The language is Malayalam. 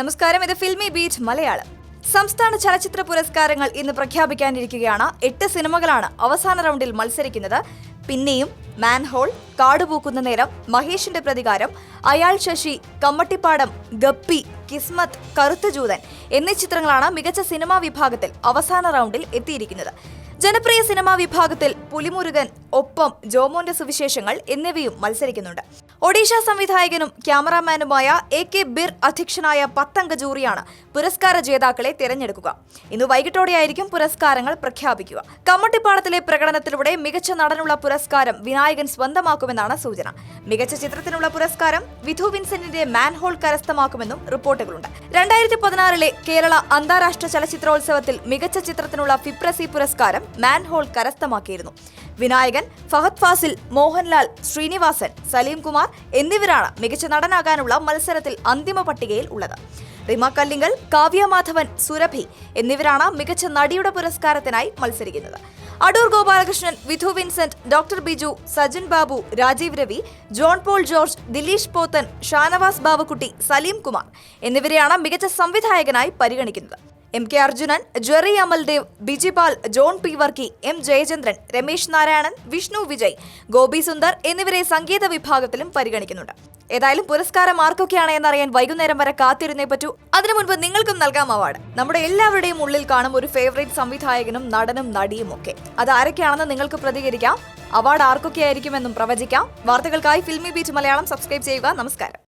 നമസ്കാരം, ഇത് ഫിൽമി ബീറ്റ് മലയാളം. സംസ്ഥാന ചലച്ചിത്ര പുരസ്കാരങ്ങൾ ഇന്ന് പ്രഖ്യാപിക്കാനിരിക്കുകയാണ്. 8 സിനിമകളാണ് അവസാന റൗണ്ടിൽ മത്സരിക്കുന്നത്. പിന്നെയും, മാൻഹോൾ, കാടുപൂക്കുന്ന നേരം, മഹേഷിന്റെ പ്രതികാരം, അയാൾ ശശി, കമ്മട്ടിപ്പാടം, ഗപ്പി, കിസ്മത്ത്, കറുത്ത ജൂതൻ എന്നീ ചിത്രങ്ങളാണ് മികച്ച സിനിമാ വിഭാഗത്തിൽ അവസാന റൗണ്ടിൽ എത്തിയിരിക്കുന്നത്. ജനപ്രിയ സിനിമാ വിഭാഗത്തിൽ പുലിമുരുകൻ, ഒപ്പം, ജോമോന്റെ സുവിശേഷങ്ങൾ എന്നിവയും മത്സരിക്കുന്നുണ്ട്. ഒഡീഷ സംവിധായകനും ക്യാമറാമാനുമായ AK ബിർ അധ്യക്ഷനായ 10-അംഗ ജൂറിയാണ് പുരസ്കാര ജേതാക്കളെ തിരഞ്ഞെടുക്കുക. ഇന്ന് വൈകിട്ടോടെയായിരിക്കും പുരസ്കാരങ്ങൾ പ്രഖ്യാപിക്കുക. കമ്മട്ടിപ്പാടത്തിലെ പ്രകടനത്തിലൂടെ മികച്ച നടനുള്ള പുരസ്കാരം വിനായകൻ സ്വന്തമാക്കുമെന്നാണ് സൂചന. മികച്ച ചിത്രത്തിനുള്ള പുരസ്കാരം വിധു വിൻസെന്റിന്റെ മാൻഹോൾ കരസ്ഥമാക്കുമെന്നും റിപ്പോർട്ടുകളുണ്ട്. 2016 കേരള അന്താരാഷ്ട്ര ചലച്ചിത്രോത്സവത്തിൽ മികച്ച ചിത്രത്തിനുള്ള ഫിപ്രസി പുരസ്കാരം മാൻഹോൾ കരസ്ഥമാക്കിയിരുന്നു. വിനായകൻ, ഫഹദ് ഫാസിൽ, മോഹൻലാൽ, ശ്രീനിവാസൻ, സലീം കുമാർ എന്നിവരാണ് മികച്ച നടനാകാനുള്ള മത്സരത്തിൽ അന്തിമ പട്ടികയിൽ ഉള്ളത്. റിമ കല്ലിങ്കൽ, കാവ്യ മാധവൻ, സുരഭി എന്നിവരാണ് മികച്ച നടിയുടെ പുരസ്കാരത്തിനായി മത്സരിക്കുന്നത്. Adoor Gopalakrishnan, Vidhu Vincent, doctor Biju, Sajin Babu, Rajeev Ravi, John Paul George, Dileesh Pothan, Shanavas Babukkutty, Salim Kumar എന്നിവരെയാണ് മികച്ച സംവിധായകനായി പരിഗണിക്കുന്നത്. MK Arjunan, Jerry Amaldev, Bijibal, John P Varkey, M Jayachandran, Ramesh Narayanan, Vishnu Vijay, Gopi Sundar എന്നിവരെ സംഗീത വിഭാഗത്തിലും പരിഗണിക്കുന്നുണ്ട്. ഏതായാലും പുരസ്കാരം ആർക്കൊക്കെയാണ് എന്നറിയാൻ വൈകുന്നേരം വരെ കാത്തിരുന്നേ പറ്റൂ. അതിനു മുൻപ് നിങ്ങൾക്കും നൽകാം അവാർഡ്. നമ്മുടെ എല്ലാവരുടെയും ഉള്ളിൽ കാണും ഒരു ഫേവറേറ്റ് സംവിധായകനും നടനും നടിയും ഒക്കെ. അത് ആരൊക്കെയാണെന്ന് നിങ്ങൾക്ക് പ്രതികരിക്കാം. അവാർഡ് ആർക്കൊക്കെയായിരിക്കുമെന്നും പ്രവചിക്കാം. വാർത്തകൾക്കായി ഫിൽമി ബീറ്റ് മലയാളം സബ്സ്ക്രൈബ് ചെയ്യുക. നമസ്കാരം.